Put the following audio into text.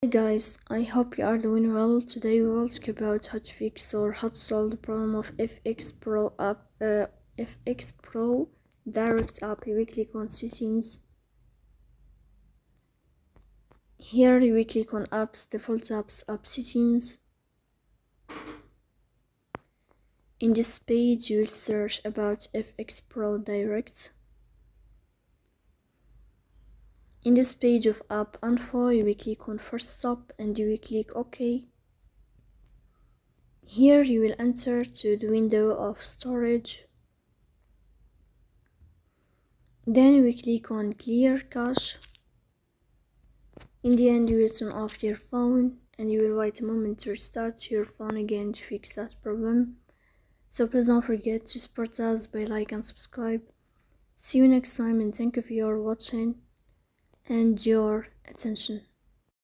Hey guys, I hope you are doing well. Today we will talk about how to fix or how to solve the problem of FxPro direct app. We click on settings. Here we click on apps, default apps, app settings. In this page you will search about FxPro Direct. In this page of app info you will click on first stop and you will click OK. Here you will enter to the window of storage. Then we click on clear cache. In the end you will turn off your phone and you will wait a moment to restart your phone again to fix that problem. So please don't forget to support us by like and subscribe. See you next time and thank you for your watching and your attention.